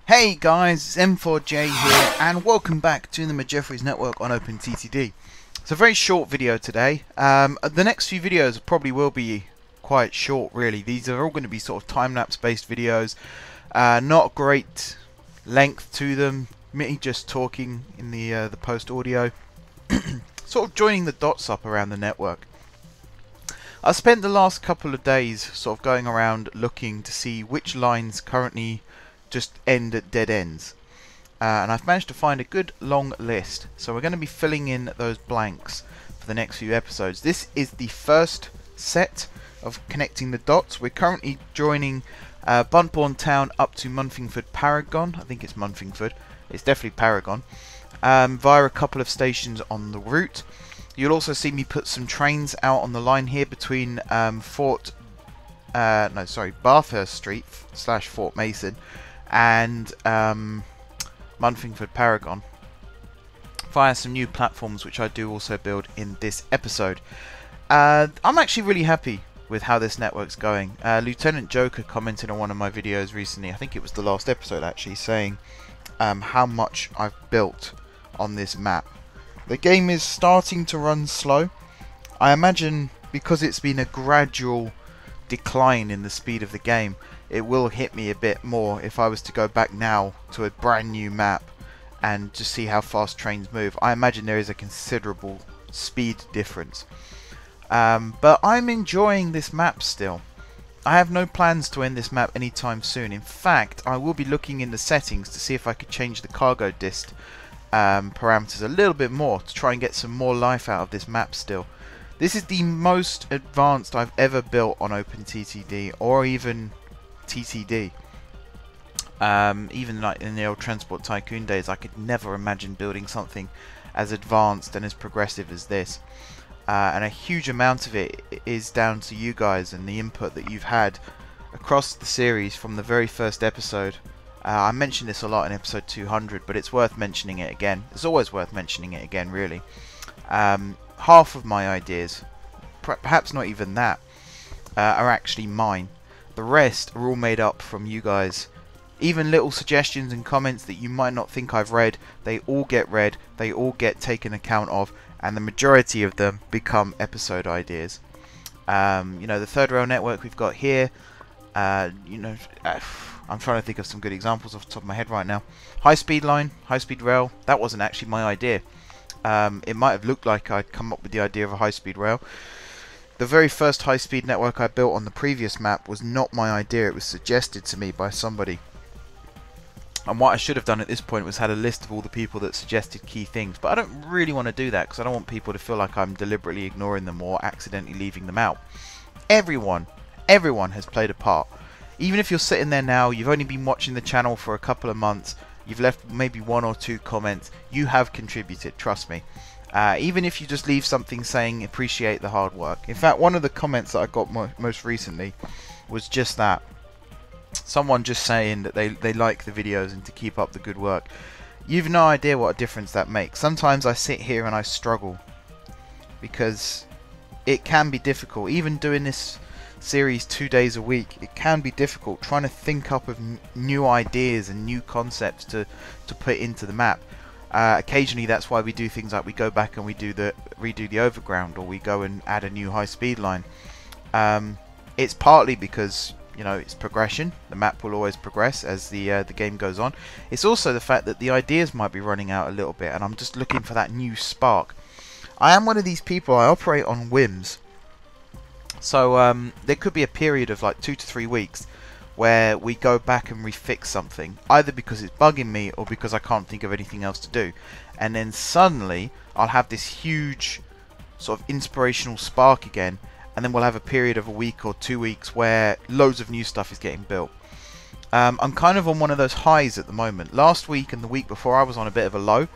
Hey guys, it's M4J here and welcome back to the Jeffries network on OpenTTD. It's a very short video today. The next few videos probably will be quite short really. These are all going to be sort of time-lapse based videos. Not great length to them, me just talking in the post audio. Sort of joining the dots up around the network. I spent the last couple of days sort of going around looking to see which lines currently just end at dead ends, and I've managed to find a good long list, so we're going to be filling in those blanks for the next few episodes. This is the first set of connecting the dots. We're currently joining Bunbourne Town up to Munfingford Paragon. I think it's Munfingford, it's definitely Paragon, via a couple of stations on the route. You'll also see me put some trains out on the line here between Bathurst Street / Fort Mason and Munfingford Paragon via some new platforms which I do also build in this episode. I'm actually really happy with how this network's going. Lieutenant Joker commented on one of my videos recently, I think it was the last episode actually, saying how much I've built on this map. The game is starting to run slow. I imagine because it's been a gradual decline in the speed of the game, it will hit me a bit more if I was to go back now to a brand new map and just see how fast trains move. I imagine there is a considerable speed difference. But I'm enjoying this map still. I have no plans to end this map anytime soon. In fact, I will be looking in the settings to see if I could change the cargo dist parameters a little bit more to try and get some more life out of this map still. This is the most advanced I've ever built on OpenTTD or even TTD. Even like in the old Transport Tycoon days, I could never imagine building something as advanced and as progressive as this. And a huge amount of it is down to you guys and the input that you've had across the series from the very first episode. I mentioned this a lot in episode 200, but it's worth mentioning it again. It's always worth mentioning it again, really. Half of my ideas, perhaps not even that, are actually mine. The rest are all made up from you guys. Even little suggestions and comments that you might not think I've read, they all get read, they all get taken account of, and the majority of them become episode ideas. You know, the third rail network we've got here, you know, I'm trying to think of some good examples off the top of my head right now. High-speed line, high-speed rail, that wasn't actually my idea. It might have looked like I'd come up with the idea of a high-speed rail. The very first high-speed network I built on the previous map was not my idea. It was suggested to me by somebody. And what I should have done at this point was had a list of all the people that suggested key things. But I don't really want to do that because I don't want people to feel like I'm deliberately ignoring them or accidentally leaving them out. Everyone has played a part. Even if you're sitting there now, you've only been watching the channel for a couple of months, you've left maybe 1 or 2 comments, you have contributed, trust me. Even if you just leave something saying appreciate the hard work. In fact, one of the comments that I got most recently was just that. Someone just saying that they like the videos and to keep up the good work. You've no idea what a difference that makes. Sometimes I sit here and I struggle because it can be difficult. Even doing this series 2 days a week, it can be difficult trying to think up of new ideas and new concepts to put into the map. Occasionally that's why we do things like we go back and we redo the overground, or we go and add a new high-speed line. It's partly because, you know, it's progression. The map will always progress as the game goes on. It's also the fact that the ideas might be running out a little bit and I'm just looking for that new spark. I am one of these people, I operate on whims. So there could be a period of like 2 to 3 weeks where we go back and refix something, either because it's bugging me or because I can't think of anything else to do, and then suddenly I'll have this huge sort of inspirational spark again, and then we'll have a period of a week or 2 weeks where loads of new stuff is getting built. I'm kind of on one of those highs at the moment. Last week and the week before I was on a bit of a low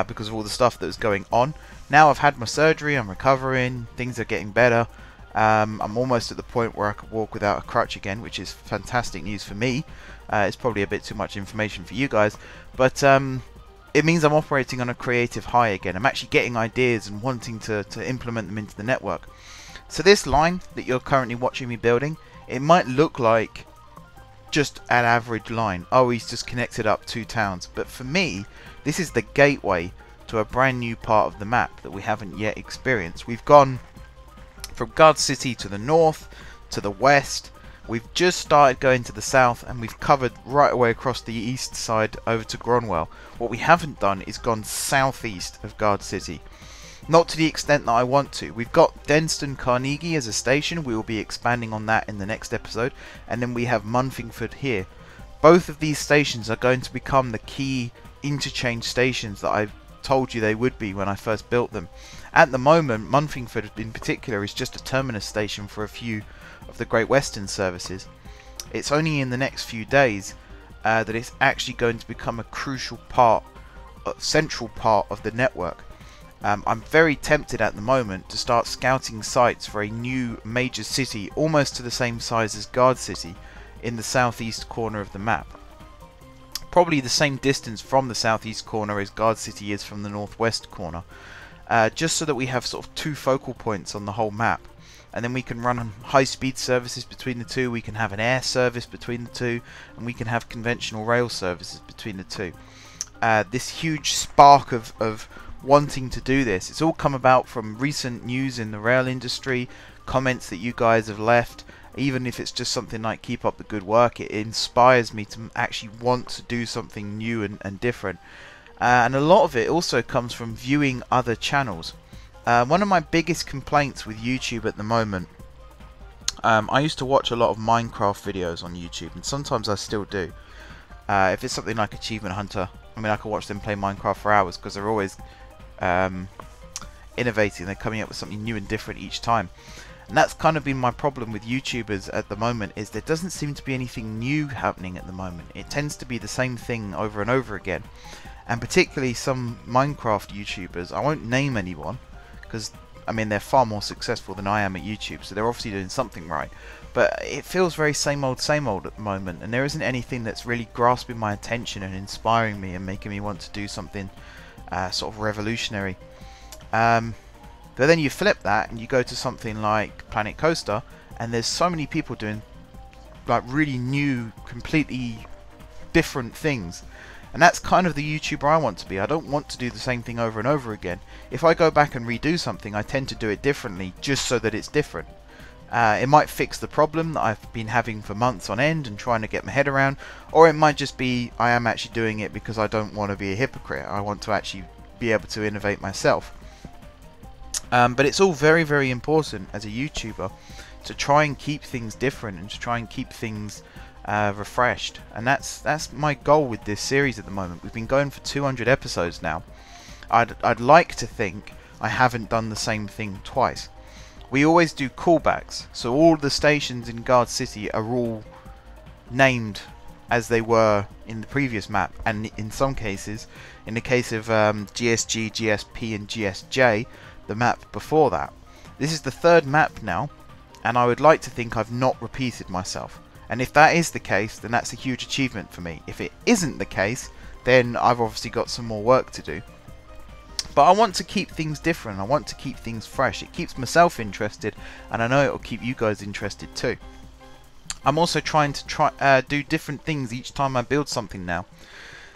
because of all the stuff that was going on. Now I've had my surgery, I'm recovering, things are getting better. I'm almost at the point where I could walk without a crutch again, which is fantastic news for me. It's probably a bit too much information for you guys, but it means I'm operating on a creative high again. I'm actually getting ideas and wanting to implement them into the network. So this line that you're currently watching me building, it might look like just an average line. Oh, he's just connected up 2 towns. But for me, this is the gateway to a brand new part of the map that we haven't yet experienced. We've gone from Guard City to the north, to the west. We've just started going to the south, and we've covered right away across the east side over to Gronwell. What we haven't done is gone southeast of Guard City. Not to the extent that I want to. We've got Denston Carnegie as a station. We will be expanding on that in the next episode. And then we have Munfingford here. Both of these stations are going to become the key interchange stations that I told you they would be when I first built them. At the moment, Munfingford in particular is just a terminus station for a few of the Great Western services. It's only in the next few days that it's actually going to become a crucial part, central part of the network. I'm very tempted at the moment to start scouting sites for a new major city almost to the same size as Guard City in the southeast corner of the map. Probably the same distance from the southeast corner as Guard City is from the northwest corner. Just so that we have sort of 2 focal points on the whole map. And then we can run high-speed services between the 2, we can have an air service between the 2, and we can have conventional rail services between the 2. This huge spark of wanting to do this, it's all come about from recent news in the rail industry, comments that you guys have left. Even if it's just something like keep up the good work, it inspires me to actually want to do something new and different. And a lot of it also comes from viewing other channels. One of my biggest complaints with YouTube at the moment, I used to watch a lot of Minecraft videos on YouTube, and sometimes I still do. If it's something like Achievement Hunter, I mean, I can watch them play Minecraft for hours because they're always innovating. They're coming up with something new and different each time. And that's kind of been my problem with YouTubers at the moment, is there doesn't seem to be anything new happening at the moment. It tends to be the same thing over and over again. And particularly some Minecraft YouTubers, I won't name anyone, because I mean they're far more successful than I am at YouTube, so they're obviously doing something right. But it feels very same old at the moment, and there isn't anything that's really grasping my attention and inspiring me and making me want to do something sort of revolutionary. But then you flip that and you go to something like Planet Coaster, and there's so many people doing like really new, completely different things. And that's kind of the YouTuber I want to be. I don't want to do the same thing over and over again. If I go back and redo something, I tend to do it differently just so that it's different. It might fix the problem that I've been having for months on end and trying to get my head around, or it might just be I am actually doing it because I don't want to be a hypocrite. I want to actually be able to innovate myself. But it's all very, very important as a YouTuber to try and keep things different and to try and keep things refreshed. And that's my goal with this series at the moment. We've been going for 200 episodes now. I'd like to think I haven't done the same thing twice. We always do callbacks, so all the stations in Guard City are all named as they were in the previous map, and in some cases, in the case of GSG, GSP and GSJ, the map before that. This is the 3rd map now, and I would like to think I've not repeated myself. And if that is the case, then that's a huge achievement for me. If it isn't the case, then I've obviously got some more work to do. But I want to keep things different. I want to keep things fresh. It keeps myself interested, and I know it will keep you guys interested too. I'm also trying to do different things each time I build something now.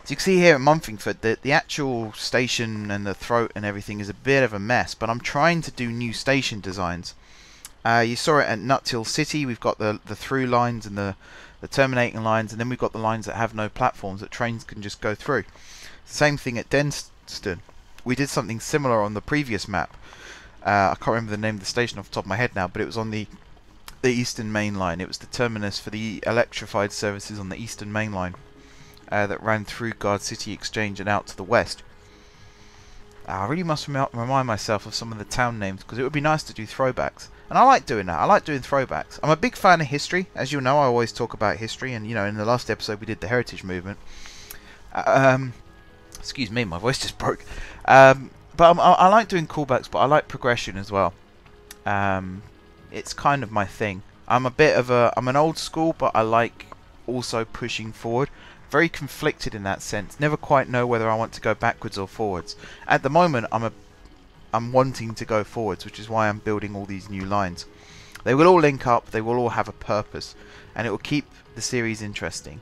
As you can see here at Munfingford, the actual station and the throat and everything is a bit of a mess, but I'm trying to do new station designs. You saw it at Nuthill City. We've got the through lines and the terminating lines, and then we've got the lines that have no platforms that trains can just go through. Same thing at Denston. We did something similar on the previous map. I can't remember the name of the station off the top of my head now, but it was on the Eastern Main Line. It was the terminus for the electrified services on the Eastern Main Line that ran through Guard City Exchange and out to the west. I really must remind myself of some of the town names, because it would be nice to do throwbacks. And I like doing that. I like doing throwbacks. I'm a big fan of history. As you know, I always talk about history, and you know, in the last episode we did the heritage movement. Excuse me, my voice just broke. But I like doing callbacks, but I like progression as well. It's kind of my thing. I'm an old school, but I like also pushing forward. Very conflicted in that sense. Never quite know whether I want to go backwards or forwards. At the moment, I'm wanting to go forwards, which is why I'm building all these new lines. They will all link up. They will all have a purpose, and it will keep the series interesting.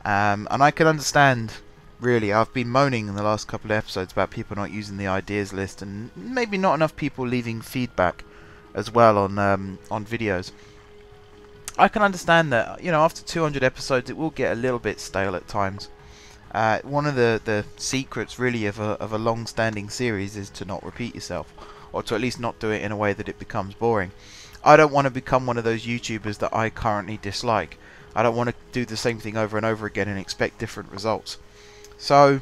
And I can understand, really, I've been moaning in the last couple of episodes about people not using the ideas list, and maybe not enough people leaving feedback as well on videos. I can understand that, you know, after 200 episodes it will get a little bit stale at times. One of the secrets really of a long-standing series is to not repeat yourself, or to at least not do it in a way that it becomes boring. I don't want to become one of those YouTubers that I currently dislike. I don't want to do the same thing over and over again and expect different results. So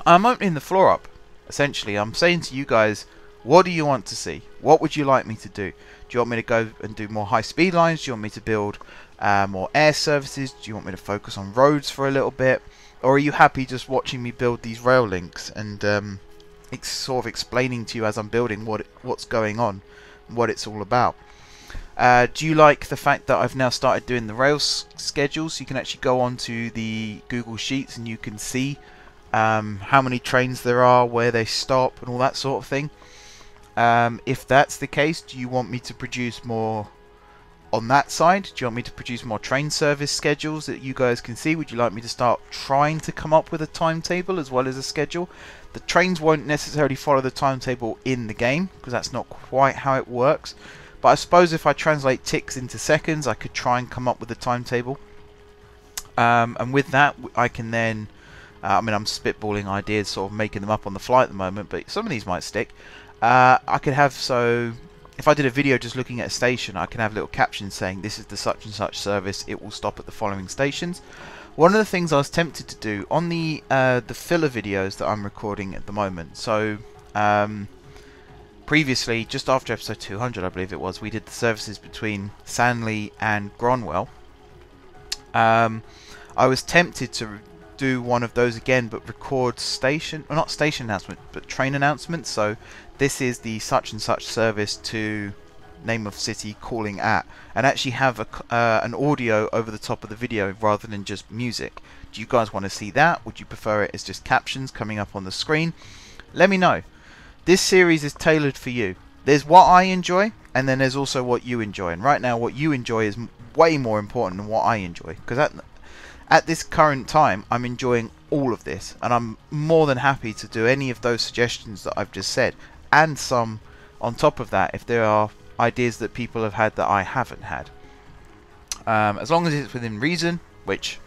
I'm opening the floor up, essentially. I'm saying to you guys, what do you want to see? What would you like me to do? Do you want me to go and do more high-speed lines? Do you want me to build more air services? Do you want me to focus on roads for a little bit? Or are you happy just watching me build these rail links and it's sort of explaining to you as I'm building what's going on, what it's all about? Do you like the fact that I've now started doing the rail schedules, so you can actually go onto the Google Sheets and you can see how many trains there are, where they stop, and all that sort of thing? If that's the case, do you want me to produce more on that side? Do you want me to produce more train service schedules that you guys can see? Would you like me to start trying to come up with a timetable as well as a schedule? The trains won't necessarily follow the timetable in the game, because that's not quite how it works. But I suppose if I translate ticks into seconds, I could try and come up with a timetable. And with that, I can then... I mean, I'm spitballing ideas, sort of making them up on the fly at the moment, but some of these might stick. I could have, so if I did a video just looking at a station, I can have little captions saying this is the such and such service, it will stop at the following stations. One of the things I was tempted to do on the filler videos that I'm recording at the moment, so previously, just after episode 200 I believe it was, we did the services between Sanley and Gronwell. I was tempted to do one of those again, but record station, well, not station announcement, but train announcements. So this is the such and such service to name of city calling at, and actually have an audio over the top of the video rather than just music. Do you guys want to see that? Would you prefer it as just captions coming up on the screen? Let me know. This series is tailored for you. There's what I enjoy, and then there's also what you enjoy, and right now what you enjoy is way more important than what I enjoy, because at this current time, I'm enjoying all of this, and I'm more than happy to do any of those suggestions that I've just said, and some on top of that if there are ideas that people have had that I haven't had. As long as it's within reason, which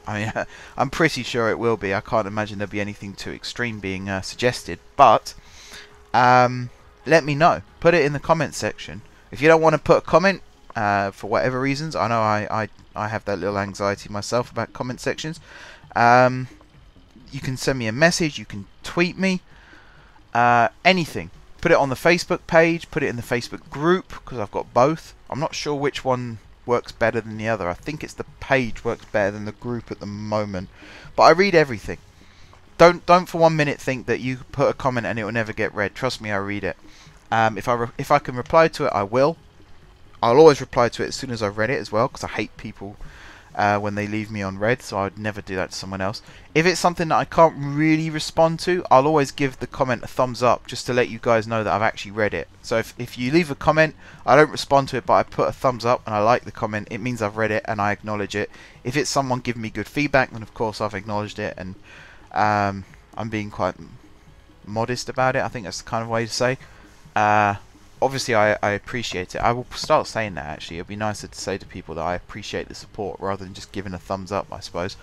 I mean, I'm pretty sure it will be. I can't imagine there'll be anything too extreme being suggested, but let me know. Put it in the comments section. If you don't want to put a comment, for whatever reasons, I know I have that little anxiety myself about comment sections. You can send me a message, you can tweet me, anything. Put it on the Facebook page, put it in the Facebook group, because I've got both. I'm not sure which one works better than the other. I think it's the page works better than the group at the moment. But I read everything. Don't for 1 minute think that you put a comment and it will never get read. Trust me, I read it. If I can reply to it, I will. I'll always reply to it as soon as I've read it as well, because I hate people when they leave me unread, so I'd never do that to someone else. If it's something that I can't really respond to, I'll always give the comment a thumbs up, just to let you guys know that I've actually read it. So if you leave a comment, I don't respond to it, but I put a thumbs up and I like the comment, it means I've read it and I acknowledge it. If it's someone giving me good feedback, then of course I've acknowledged it, and I'm being quite modest about it. I think that's the kind of way to say. Obviously I appreciate it. I will start saying that, actually. It'd be nicer to say to people that I appreciate the support rather than just giving a thumbs up, I suppose.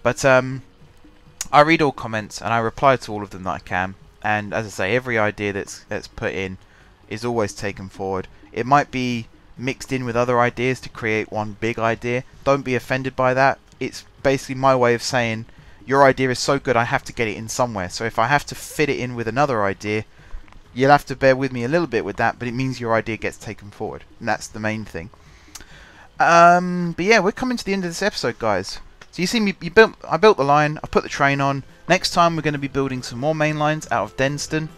But I read all comments and I reply to all of them that I can, and as I say, every idea that's put in is always taken forward. It might be mixed in with other ideas to create one big idea. Don't be offended by that. It's basically my way of saying your idea is so good I have to get it in somewhere. So if I have to fit it in with another idea, you'll have to bear with me a little bit with that, but it means your idea gets taken forward, and that's the main thing. But yeah, we're coming to the end of this episode, guys. So you see me, I built the line, I put the train on. Next time we're going to be building some more main lines out of Denston,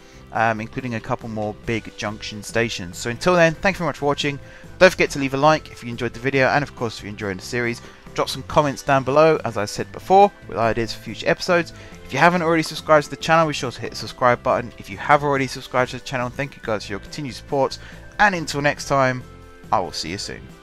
including a couple more big junction stations. So until then, thank you very much for watching. Don't forget to leave a like if you enjoyed the video, and of course if you're enjoying the series. Drop some comments down below, as I said before, with ideas for future episodes. If you haven't already subscribed to the channel, be sure to hit the subscribe button. If you have already subscribed to the channel, thank you guys for your continued support. And until next time, I will see you soon.